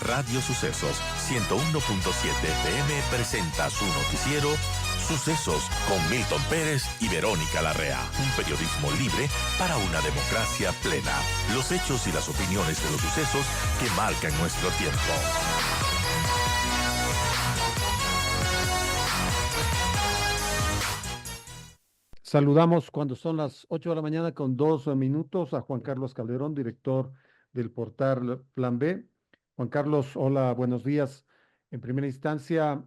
Radio Sucesos 101.7 FM presenta su noticiero Sucesos con Milton Pérez y Verónica Larrea. Un periodismo libre para una democracia plena. Los hechos y las opiniones de los sucesos que marcan nuestro tiempo. Saludamos cuando son las 8 de la mañana con 2 minutos a Juan Carlos Calderón, director del portal Plan B. Juan Carlos, hola, buenos días. En primera instancia,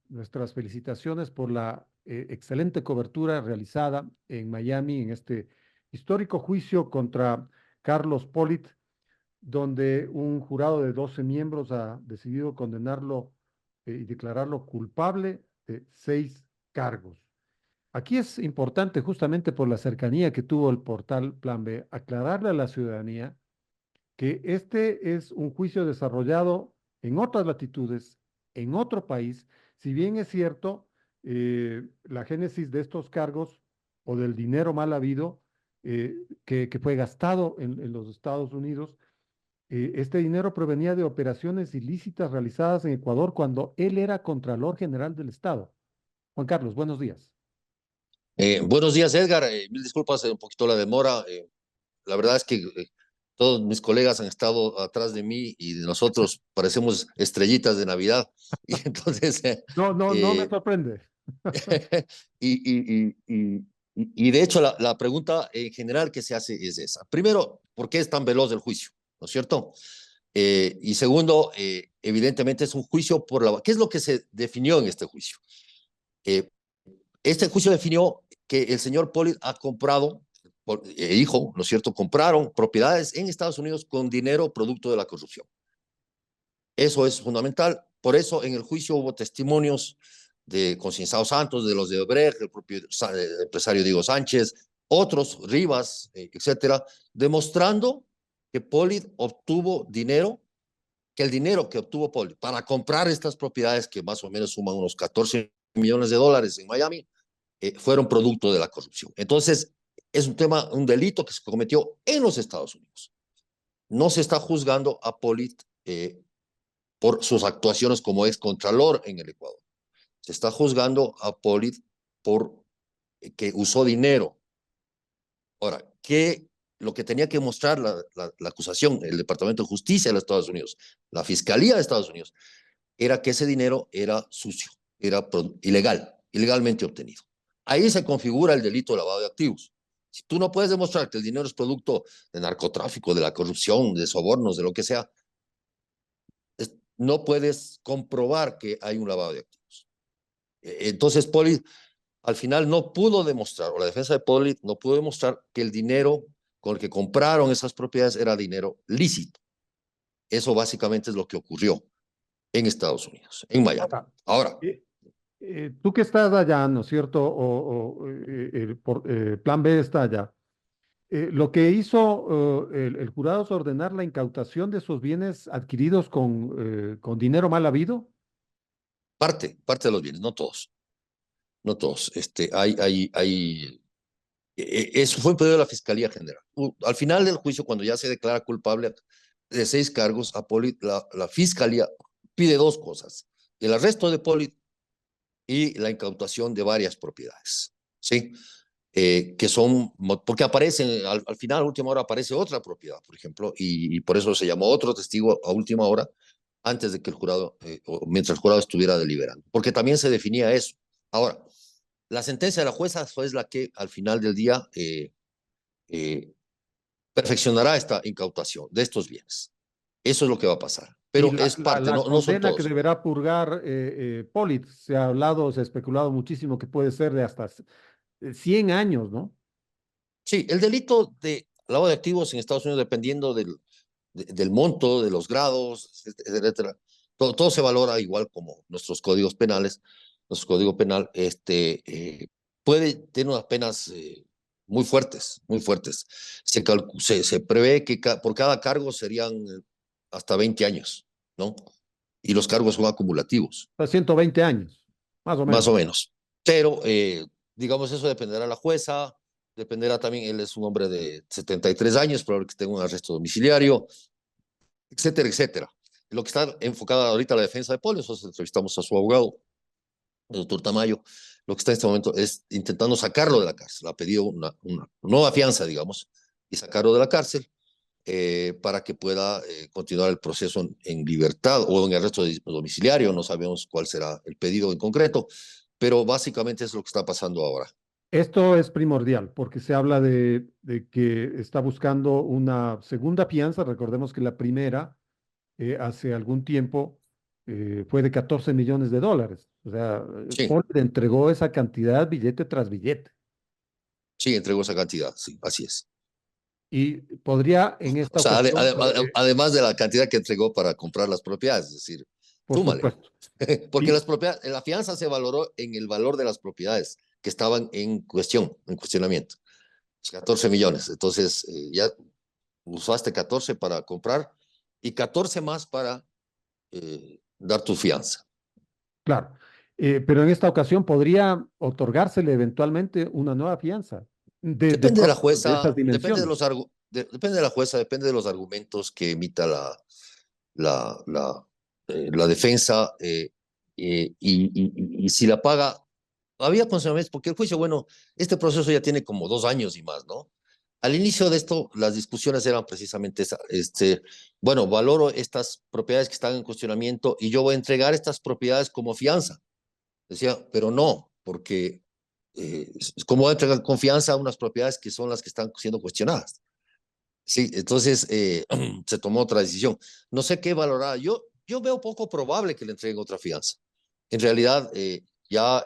nuestras felicitaciones por la excelente cobertura realizada en Miami en este histórico juicio contra Carlos Pollitt, donde un jurado de 12 miembros ha decidido condenarlo y declararlo culpable de 6 cargos. Aquí es importante, justamente por la cercanía que tuvo el portal Plan B, aclararle a la ciudadanía que este es un juicio desarrollado en otras latitudes, en otro país. Si bien es cierto, la génesis de estos cargos o del dinero mal habido que fue gastado en los Estados Unidos, este dinero provenía de operaciones ilícitas realizadas en Ecuador cuando él era Contralor General del Estado. Juan Carlos, buenos días. Buenos días, Edgar. Mil disculpas, un poquito la demora. La verdad es que todos mis colegas han estado atrás de mí y nosotros parecemos estrellitas de Navidad. Y entonces, No me sorprende. y, y, y, y de hecho, la pregunta en general que se hace es esa. Primero, ¿por qué es tan veloz el juicio? ¿No es cierto? Y segundo, evidentemente es un juicio por la... ¿Qué es lo que se definió en este juicio? Este juicio definió que el señor Pollitt ha comprado, hijo, ¿no es cierto?, compraron propiedades en Estados Unidos con dinero producto de la corrupción. Eso es fundamental. Por eso en el juicio hubo testimonios de Concienzado Santos, de los de Odebrecht, el propio empresario Diego Sánchez, otros, Rivas, etcétera, demostrando que Pollitt obtuvo dinero, que el dinero que obtuvo Pollitt para comprar estas propiedades, que más o menos suman unos 14 millones de dólares en Miami, fueron producto de la corrupción. Entonces, es un tema, un delito que se cometió en los Estados Unidos. No se está juzgando a Pollitt por sus actuaciones como excontralor en el Ecuador. Se está juzgando a Pollitt por que usó dinero. Ahora, lo que tenía que mostrar la acusación, el Departamento de Justicia de los Estados Unidos, la Fiscalía de Estados Unidos, era que ese dinero era sucio, era ilegalmente obtenido. Ahí se configura el delito de lavado de activos. Si tú no puedes demostrar que el dinero es producto de narcotráfico, de la corrupción, de sobornos, de lo que sea, no puedes comprobar que hay un lavado de activos. Entonces, Pollitt al final no pudo demostrar, o la defensa de Pollitt no pudo demostrar que el dinero con el que compraron esas propiedades era dinero lícito. Eso básicamente es lo que ocurrió en Estados Unidos, en Miami. Ahora, tú que estás allá, ¿no es cierto? Plan B está allá. Lo que hizo el jurado es ordenar la incautación de esos bienes adquiridos con dinero mal habido. Parte de los bienes, no todos. No todos. Eso fue un pedido de la Fiscalía General. Al final del juicio, cuando ya se declara culpable de 6 cargos, a Pollitt, la Fiscalía pide 2 cosas: el arresto de Pollitt y la incautación de varias propiedades, ¿sí? Que son, porque aparecen, al final, a última hora, aparece otra propiedad, por ejemplo, y por eso se llamó otro testigo a última hora, antes de que el jurado, o mientras el jurado estuviera deliberando, porque también se definía eso. Ahora, la sentencia de la jueza es la que al final del día perfeccionará esta incautación de estos bienes. Eso es lo que va a pasar. Pero es parte, la no son condena todos. que deberá purgar Pollitt, se ha hablado, se ha especulado muchísimo que puede ser de hasta 100 años, ¿no? Sí, el delito de lavado de activos en Estados Unidos, dependiendo del monto, de los grados, etcétera, todo se valora igual como nuestros códigos penales. Nuestro código penal puede tener unas penas muy fuertes, muy fuertes. Se prevé que por cada cargo serían hasta 20 años, ¿no? Y los cargos son acumulativos. 120 años, más o menos. Más o menos. Pero, digamos, eso dependerá de la jueza, dependerá también, él es un hombre de 73 años, probablemente que tenga un arresto domiciliario, etcétera, etcétera. lo que está enfocada ahorita la defensa de Poli, nosotros entrevistamos a su abogado, el doctor Tamayo, lo que está en este momento es intentando sacarlo de la cárcel. Ha pedido una nueva fianza, digamos, y sacarlo de la cárcel para que pueda continuar el proceso en libertad o en arresto domiciliario. No sabemos cuál será el pedido en concreto, pero básicamente es lo que está pasando ahora. Esto es primordial porque se habla de que está buscando una segunda fianza. Recordemos que la primera, hace algún tiempo, fue de 14 millones de dólares. O sea, Sí, Paul le entregó esa cantidad billete tras billete. sí, entregó esa cantidad, sí, así es. Y podría en O esta sea, ocasión, además de la cantidad que entregó para comprar las propiedades, es decir, por súmale, supuesto. porque Y las propiedades, la fianza se valoró en el valor de las propiedades que estaban en cuestión, en cuestionamiento. 14 millones. Entonces, ya usaste 14 para comprar y 14 más para dar tu fianza. claro, pero en esta ocasión podría otorgársele eventualmente una nueva fianza de Depende de la pronto de esas jueza, dimensiones. depende de la jueza, depende de los argumentos que emita la, la, la defensa y si la paga. Había condicionamientos, porque el juicio, bueno, este proceso ya tiene como 2 años y más, ¿no? Al inicio de esto, las discusiones eran precisamente esa, bueno, valoro estas propiedades que están en cuestionamiento y yo voy a entregar estas propiedades como fianza. Decía, pero no, porque ¿cómo voy a entregar confianza a unas propiedades que son las que están siendo cuestionadas? Sí, entonces se tomó otra decisión. No sé qué valorar. Yo veo poco probable que le entreguen otra fianza. En realidad, ya,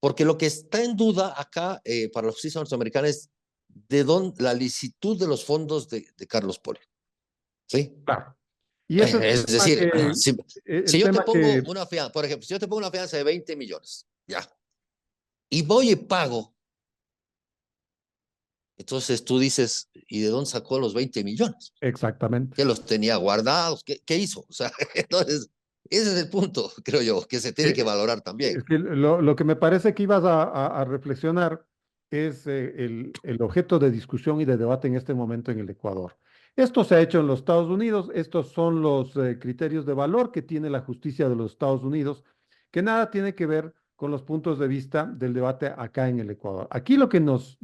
porque lo que está en duda acá para la justicia norteamericana es de dónde la licitud de los fondos de Carlos Poli. ¿Sí? Claro. Y ese es Es decir, si el yo te tema pongo que una fianza, por ejemplo, si yo te pongo una fianza de 20 millones, ya, y voy y pago, entonces tú dices, ¿y de dónde sacó los 20 millones? exactamente. ¿Que los tenía guardados? ¿Qué hizo? O sea, entonces, ese es el punto, creo yo, que se tiene que valorar también. Es que lo que me parece que ibas a reflexionar es el objeto de discusión y de debate en este momento en el Ecuador. Esto se ha hecho en los Estados Unidos, estos son los criterios de valor que tiene la justicia de los Estados Unidos, que nada tiene que ver con los puntos de vista del debate acá en el Ecuador. Aquí lo que nos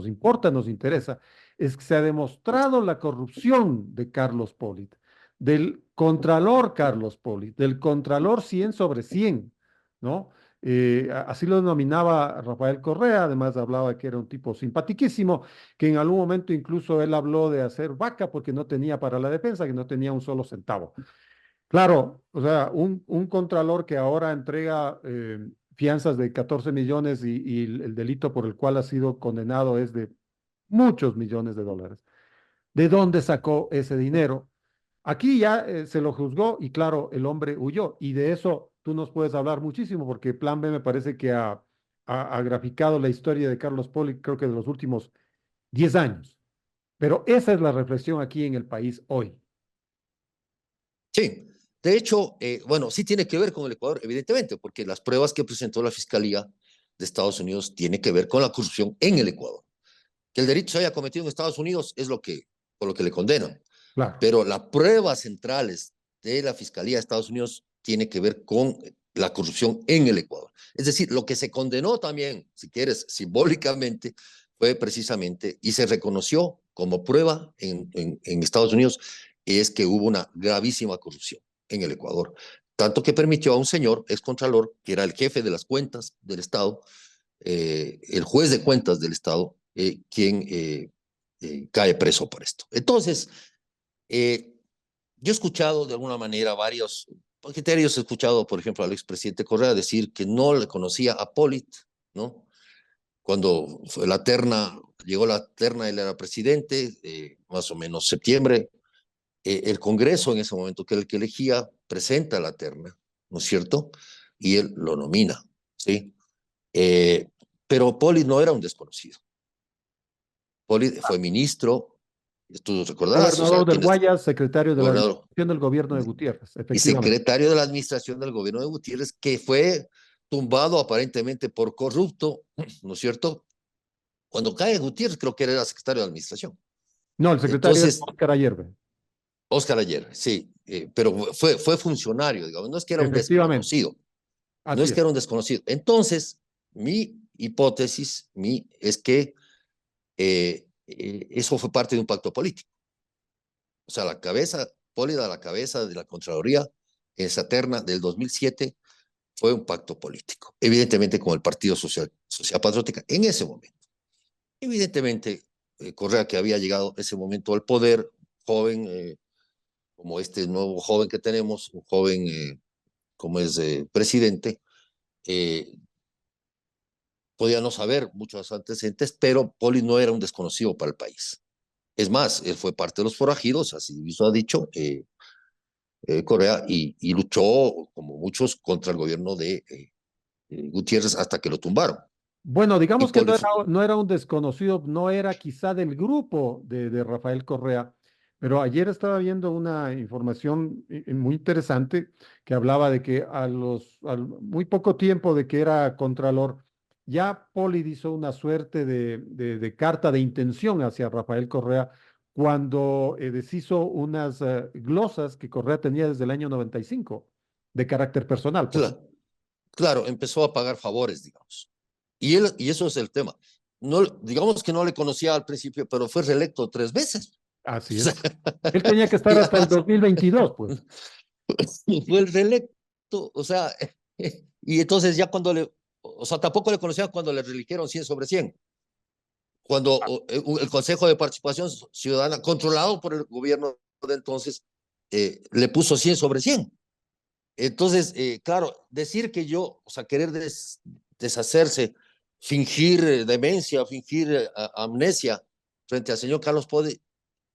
importa, nos interesa, es que se ha demostrado la corrupción de Carlos Polit, del contralor Carlos Polit, del contralor 100 sobre 100, ¿no? Así lo denominaba Rafael Correa, además hablaba que era un tipo simpatiquísimo, que en algún momento incluso él habló de hacer vaca porque no tenía para la defensa, que no tenía un solo centavo. Claro, o sea, un contralor que ahora entrega fianzas de 14 millones y el delito por el cual ha sido condenado es de muchos millones de dólares. ¿De dónde sacó ese dinero? Aquí ya se lo juzgó y claro, el hombre huyó. Y de eso tú nos puedes hablar muchísimo porque Plan B me parece que ha graficado la historia de Carlos Poli, creo que de los últimos 10 años. Pero esa es la reflexión aquí en el país hoy. Sí, de hecho, bueno, sí tiene que ver con el Ecuador, evidentemente, porque las pruebas que presentó la Fiscalía de Estados Unidos tienen que ver con la corrupción en el Ecuador. Que el delito se haya cometido en Estados Unidos es por lo que le condenan, Claro. pero las pruebas centrales de la Fiscalía de Estados Unidos tiene que ver con la corrupción en el Ecuador. Es decir, lo que se condenó también, si quieres, simbólicamente, fue precisamente, y se reconoció como prueba en Estados Unidos, es que hubo una gravísima corrupción en el Ecuador. Tanto que permitió a un señor, excontralor, que era el jefe de las cuentas del Estado, el juez de cuentas del Estado, quien cae preso por esto. Entonces, yo he escuchado de alguna manera varios criterios, he escuchado, por ejemplo, al expresidente Correa decir que no le conocía a Polit, ¿no? Cuando fue la terna, llegó la terna, él era presidente, más o menos septiembre, el Congreso en ese momento, que era el que elegía, presenta la terna, ¿no es cierto? Y él lo nomina, ¿sí? Pero Polit no era un desconocido. Polit fue ministro, tú recordarás, o sea, Gobernador del quien es Guayas, secretario de la gobernador administración del gobierno de Gutiérrez, y efectivamente. secretario de la administración del gobierno de Gutiérrez, que fue tumbado aparentemente por corrupto, ¿no es cierto? Cuando cae Gutiérrez, creo que era secretario de administración. No, el secretario es Entonces, Óscar Ayerbe. Óscar Ayer, sí. pero fue funcionario, digamos, no es que era un Efectivamente, desconocido, no así es que es. era un desconocido. Entonces, mi hipótesis es que eso fue parte de un pacto político. O sea, Pólida a la cabeza de la Contraloría en esa terna del 2007 fue un pacto político, evidentemente con el Partido Social Patriótica en ese momento. Evidentemente, Correa, que había llegado ese momento al poder, joven, como este nuevo joven que tenemos, un joven como es presidente, eh, podía no saber muchos antecedentes, pero Poli no era un desconocido para el país. Es más, él fue parte de los forajidos, así mismo ha dicho Correa, y luchó, como muchos, contra el gobierno de Gutiérrez hasta que lo tumbaron. Bueno, Y digamos que Poli no era un desconocido, no era quizá del grupo de Rafael Correa, pero ayer estaba viendo una información muy interesante que hablaba de que al muy poco tiempo de que era Contralor, ya Poli hizo una suerte de carta de intención hacia Rafael Correa cuando deshizo unas glosas que Correa tenía desde el año 95 de carácter personal, por supuesto. claro, empezó a pagar favores, digamos. Y eso es el tema. No, digamos que no le conocía al principio, pero fue reelecto 3 veces. Así es. Él tenía que estar Y hasta el además 2022, pues. fue el reelecto, o sea, y entonces ya o sea, tampoco le conocían cuando le reeligieron 100/100, cuando el Consejo de Participación Ciudadana, controlado por el gobierno de entonces, le puso 100/100. Entonces, claro, decir que yo, o sea, querer deshacerse, fingir demencia, fingir amnesia frente al señor Carlos Pode,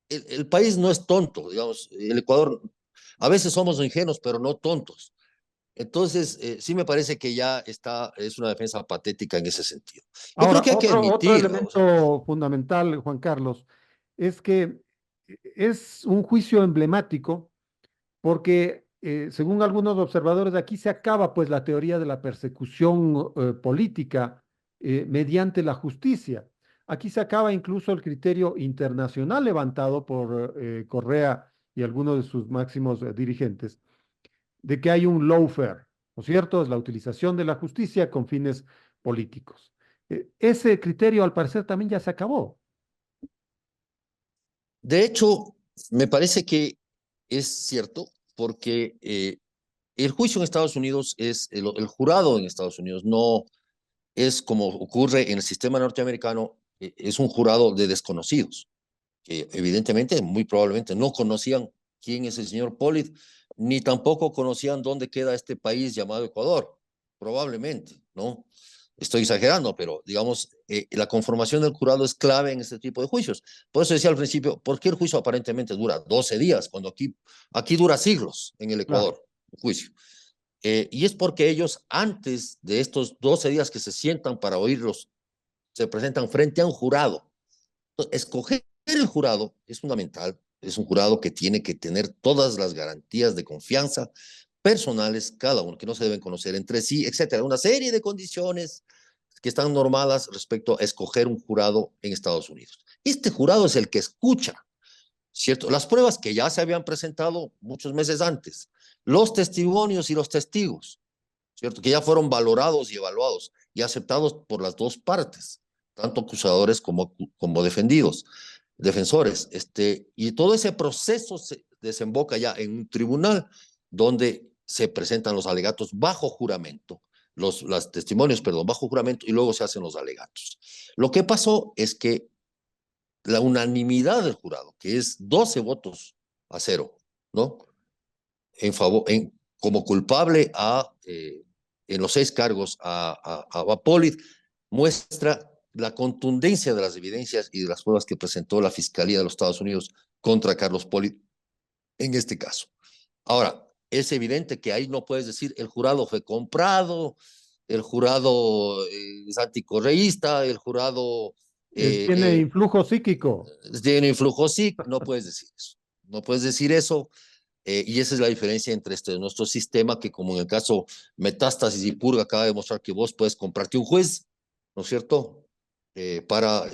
el país no es tonto, digamos, el Ecuador, a veces somos ingenuos, pero no tontos. Entonces, sí me parece que ya es una defensa patética en ese sentido. Yo creo Ahora, que hay que otro admitir, o sea, elemento fundamental, Juan Carlos, es que es un juicio emblemático porque, según algunos observadores, aquí se acaba pues la teoría de la persecución política mediante la justicia. Aquí se acaba incluso el criterio internacional levantado por Correa y algunos de sus máximos dirigentes de que hay un lawfare, ¿no es cierto? Es la utilización de la justicia con fines políticos. Ese criterio, al parecer, también ya se acabó. de hecho, me parece que es cierto, porque el juicio en Estados Unidos el jurado en Estados Unidos no es como ocurre en el sistema norteamericano, es un jurado de desconocidos, que evidentemente, muy probablemente no conocían quién es el señor Pollitt, ni tampoco conocían dónde queda este país llamado Ecuador, probablemente, ¿no? Estoy exagerando, pero digamos, la conformación del jurado es clave en este tipo de juicios. Por eso decía al principio, ¿por qué el juicio aparentemente dura 12 días, cuando aquí dura siglos en el Claro. Ecuador, el juicio? Y es porque ellos, antes de estos 12 días que se sientan para oírlos, se presentan frente a un jurado. Entonces, escoger el jurado es fundamental. Es un jurado que tiene que tener todas las garantías de confianza personales, cada uno, que no se deben conocer entre sí, etcétera. Una serie de condiciones que están normadas respecto a escoger un jurado en Estados Unidos. Este jurado es el que escucha, ¿cierto? Las pruebas que ya se habían presentado muchos meses antes, los testimonios y los testigos, ¿cierto? Que ya fueron valorados y evaluados y aceptados por las dos partes, tanto acusadores como defensores. Y todo ese proceso se desemboca ya en un tribunal donde se presentan los alegatos bajo juramento, los testimonios, perdón, bajo juramento, y luego se hacen los alegatos. Lo que pasó es que la unanimidad del jurado, que es 12 votos a 0, ¿no? Como culpable en los 6 cargos a Pollitt, muestra la contundencia de las evidencias y de las pruebas que presentó la Fiscalía de los Estados Unidos contra Carlos Pollitt en este caso. Ahora, es evidente que ahí no puedes decir el jurado fue comprado, el jurado es anticorreísta, el jurado Tiene eh, influjo psíquico. tiene influjo sí, no puedes decir eso. No puedes decir eso. Y esa es la diferencia entre nuestro sistema, que como en el caso Metástasis y Purga acaba de demostrar que vos puedes comprarte un juez, ¿no es cierto?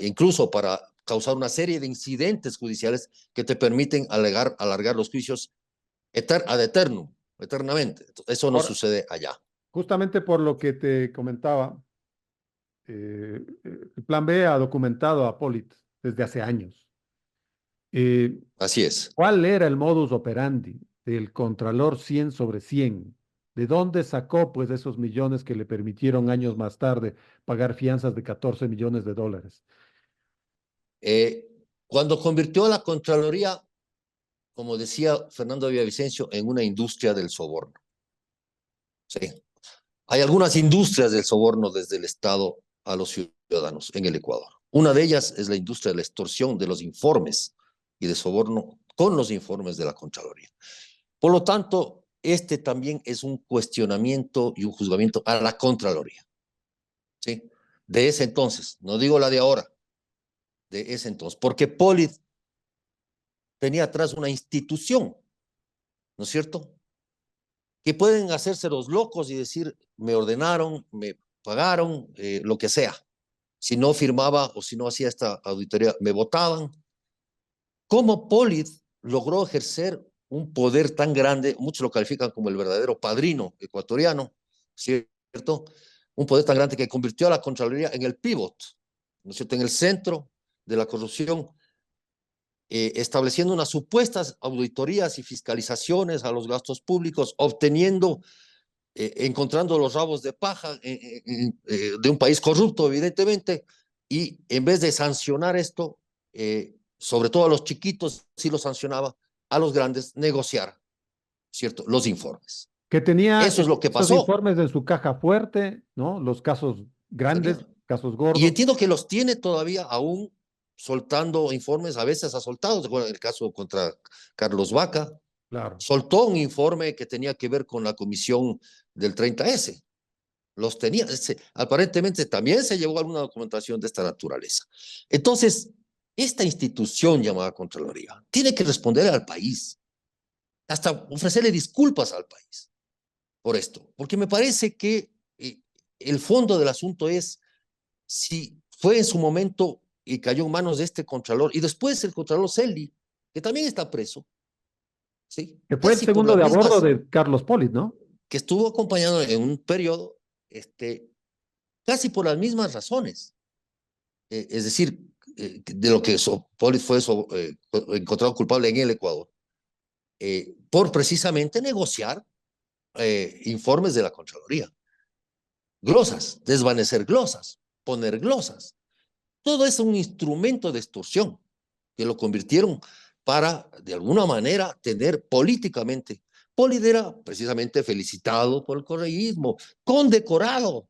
Incluso para causar una serie de incidentes judiciales que te permiten alargar los juicios ad eternum, eternamente. Eso no Ahora, sucede allá. justamente por lo que te comentaba, el Plan B ha documentado a Polit desde hace años. Eh, Así es. ¿Cuál era el modus operandi del Contralor 100 sobre 100? ¿De dónde sacó pues esos millones que le permitieron años más tarde pagar fianzas de 14 millones de dólares? Eh, Cuando convirtió a la Contraloría, como decía Fernando Villavicencio, en una industria del soborno. Sí. Hay algunas industrias del soborno desde el Estado a los ciudadanos en el Ecuador. Una de ellas es la industria de la extorsión de los informes y de soborno con los informes de la Contraloría. Por lo tanto, este también es un cuestionamiento y un juzgamiento a la Contraloría. ¿Sí? De ese entonces, no digo la de ahora, de ese entonces, porque Polit tenía atrás una institución, ¿no es cierto? Que pueden hacerse los locos y decir, me ordenaron, me pagaron, lo que sea. Si no firmaba o si no hacía esta auditoría, me votaban. ¿Cómo Polit logró ejercer un poder tan grande? Muchos lo califican como el verdadero padrino ecuatoriano, ¿cierto? Un poder tan grande que convirtió a la Contraloría en el pivot, ¿no es cierto?, en el centro de la corrupción, estableciendo unas supuestas auditorías y fiscalizaciones a los gastos públicos, obteniendo, encontrando los rabos de paja de un país corrupto, evidentemente, y en vez de sancionar esto, sobre todo a los chiquitos, sí los sancionaba, a los grandes negociar, ¿cierto?, los informes. Que tenía Eso es lo que esos pasó. informes en su caja fuerte, ¿no? Los casos Los grandes, tenía. casos Y gordos. entiendo que los tiene todavía aún soltando informes, a veces ha soltado, en el caso contra Carlos Vaca, Claro. soltó un informe que tenía que ver con la comisión del 30S. Los tenía, aparentemente también se llevó alguna documentación de esta naturaleza. Entonces, esta institución llamada Contraloría tiene que responder al país, hasta ofrecerle disculpas al país por esto, porque me parece que el fondo del asunto es si fue en su momento y cayó en manos de este Contralor, y después el Contralor Celi, que también está preso, ¿sí?, Que fue el casi por segundo las de a bordo mismas, de Carlos Polit, ¿no? que estuvo acompañado en un periodo, casi por las mismas razones. Es decir, de lo que Polit fue encontrado culpable en el Ecuador, por precisamente negociar informes de la Contraloría. Glosas, desvanecer glosas, poner glosas. Todo es un instrumento de extorsión que lo convirtieron para, de alguna manera, tener políticamente. Polit era precisamente felicitado por el correísmo, condecorado,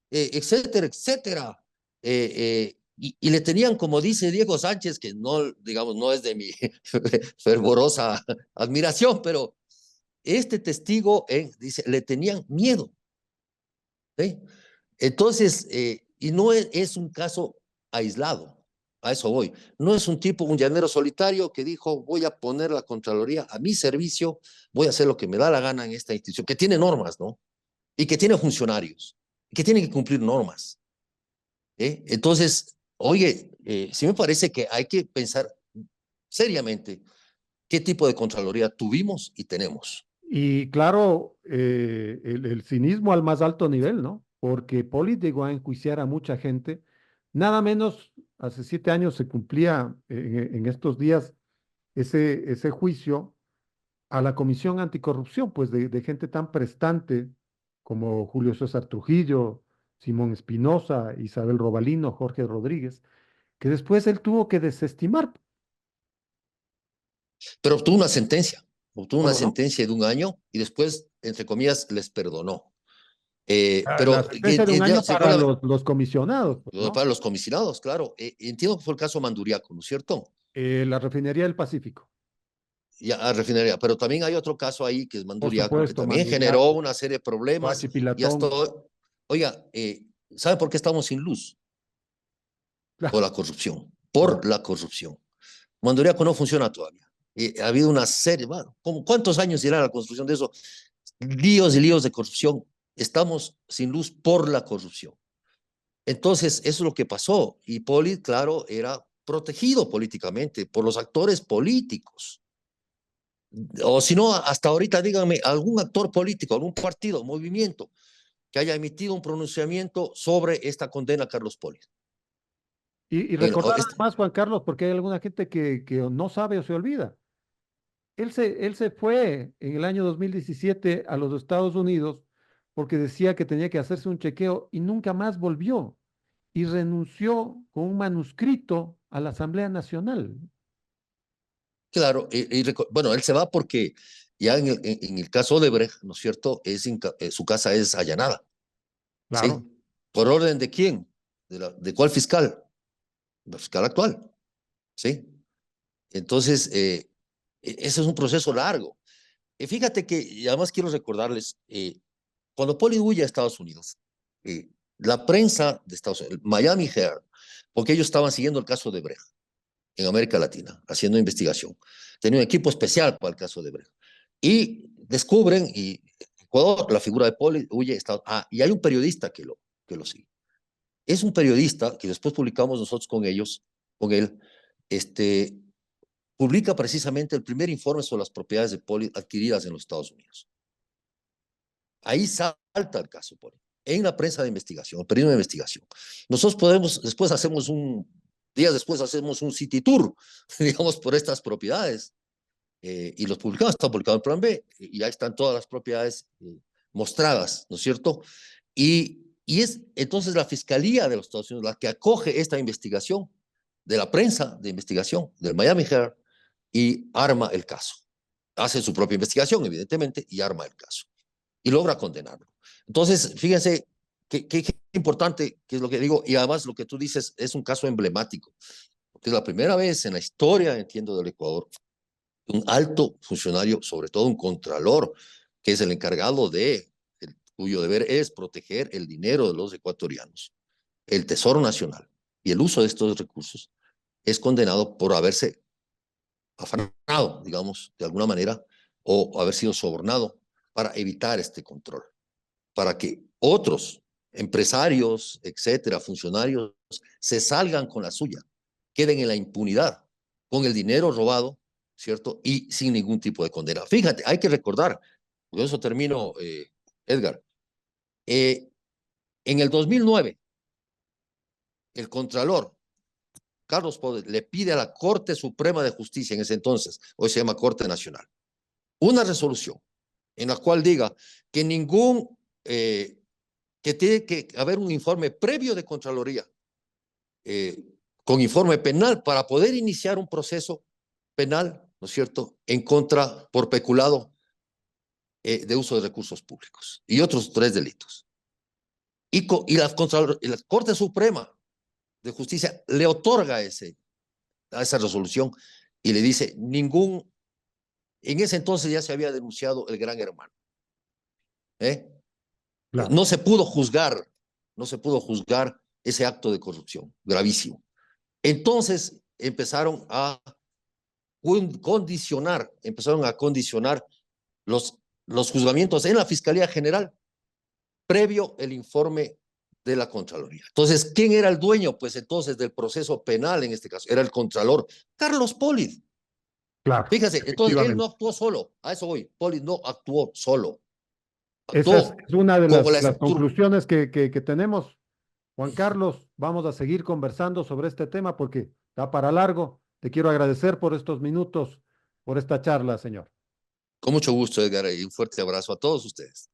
etcétera, etcétera. Y le tenían, como dice Diego Sánchez, que no, digamos, no es de mi fervorosa admiración, pero este testigo dice, le tenían miedo. ¿Sí? Entonces, y no es un caso aislado, a eso voy. No es un tipo, un llanero solitario que dijo, voy a poner la Contraloría a mi servicio, voy a hacer lo que me da la gana en esta institución, que tiene normas, ¿no? Y que tiene funcionarios, y que tiene que cumplir normas. Entonces, oye, sí me parece que hay que pensar seriamente qué tipo de Contraloría tuvimos y tenemos. Y claro, el cinismo al más alto nivel, ¿no? Porque Polit llegó a enjuiciar a mucha gente. Nada menos, hace 7 años se cumplía en estos días ese juicio a la Comisión Anticorrupción, pues de gente tan prestante como Julio César Trujillo, Simón Espinosa, Isabel Robalino, Jorge Rodríguez, que después él tuvo que desestimar. Pero obtuvo una ¿Cómo no? sentencia de 1 año y después, entre comillas, les perdonó. La Pero sentencia de un año se fue para los comisionados, pues, ¿no? para los comisionados, claro. Entiendo que fue el caso Manduriaco, ¿no es cierto? La refinería del Pacífico, Ya, a refinería. Pero también hay otro caso ahí que es por Manduriaco, que supuesto, también generó Manduriaco, una serie de problemas. Y hasta, Pilatón. oiga, ¿sabe por qué estamos sin luz? Por Claro, la corrupción. claro. Por la corrupción. Manduriaco no funciona todavía. Ha habido una serie, bueno, ¿cuántos años irá la construcción de eso? Líos y líos de corrupción. Estamos sin luz por la corrupción. Entonces, eso es lo que pasó. Y Polit, claro, era protegido políticamente por los actores políticos. O si no, hasta ahorita díganme algún actor político, algún partido, movimiento que haya emitido un pronunciamiento sobre esta condena a Carlos Polis. Y recordar además, Juan Carlos, porque hay alguna gente que no sabe o se olvida. Él se fue en el año 2017 a los Estados Unidos porque decía que tenía que hacerse un chequeo y nunca más volvió y renunció con un manuscrito a la Asamblea Nacional. Claro, bueno, él se va porque ya en el caso de Brecht, ¿no es cierto? Su casa es allanada, Claro. ¿sí? ¿Por orden de quién? ¿De cuál fiscal? El fiscal actual, ¿sí? Entonces, ese es un proceso largo. Fíjate que, y además quiero recordarles, cuando Poli huye a Estados Unidos, la prensa de Estados Unidos, el Miami Herald, porque ellos estaban siguiendo el caso de Brecht en América Latina, haciendo investigación. Tenía un equipo especial para el caso de Brecht. Y descubren, y Ecuador, la figura de Poli huye a Estados Unidos. Y hay un periodista que lo sigue. Es un periodista que después publicamos nosotros con él, publica precisamente el primer informe sobre las propiedades de Poli adquiridas en los Estados Unidos. Ahí salta el caso Poli, en la prensa de investigación, el periodismo de investigación. Nosotros podemos, días después hacemos un city tour, digamos, por estas propiedades, y los publicamos, está publicado en Plan B, y ahí están todas las propiedades mostradas, ¿no es cierto? Y es entonces la Fiscalía de los Estados Unidos la que acoge esta investigación de la prensa de investigación del Miami Herald y arma el caso. Hace su propia investigación, evidentemente, y arma el caso. Y logra condenarlo. Entonces, fíjense qué importante, que es lo que digo, y además lo que tú dices es un caso emblemático, porque es la primera vez en la historia, entiendo, del Ecuador, un alto funcionario, sobre todo un contralor, que es el encargado cuyo deber es proteger el dinero de los ecuatorianos, el Tesoro Nacional y el uso de estos recursos, es condenado por haberse afanado, digamos, de alguna manera, o haber sido sobornado para evitar este control, para que otros empresarios, etcétera, funcionarios, se salgan con la suya, queden en la impunidad, con el dinero robado, ¿cierto? Y sin ningún tipo de condena. Fíjate, hay que recordar, con eso termino, Edgar, en el 2009, el Contralor Carlos Poder le pide a la Corte Suprema de Justicia, en ese entonces, hoy se llama Corte Nacional, una resolución en la cual diga que que tiene que haber un informe previo de Contraloría, con informe penal, para poder iniciar un proceso penal, ¿no es cierto?, en contra por peculado de uso de recursos públicos y otros 3 delitos. Y la Corte Suprema de Justicia le otorga a esa resolución y le dice, en ese entonces ya se había denunciado el Gran Hermano. Claro. No se pudo juzgar ese acto de corrupción gravísimo. Entonces empezaron a condicionar los juzgamientos en la Fiscalía General previo el informe de la Contraloría. Entonces, ¿quién era el dueño? Pues entonces del proceso penal en este caso, era el Contralor Carlos Polis. Claro. Fíjese, entonces él no actuó solo, a eso voy, Polis no actuó solo, Esa actuó es una de como la las estructura. conclusiones que tenemos. Juan Carlos, vamos a seguir conversando sobre este tema porque da para largo. Te quiero agradecer por estos minutos, por esta charla, señor. Con mucho gusto, Edgar, y un fuerte abrazo a todos ustedes.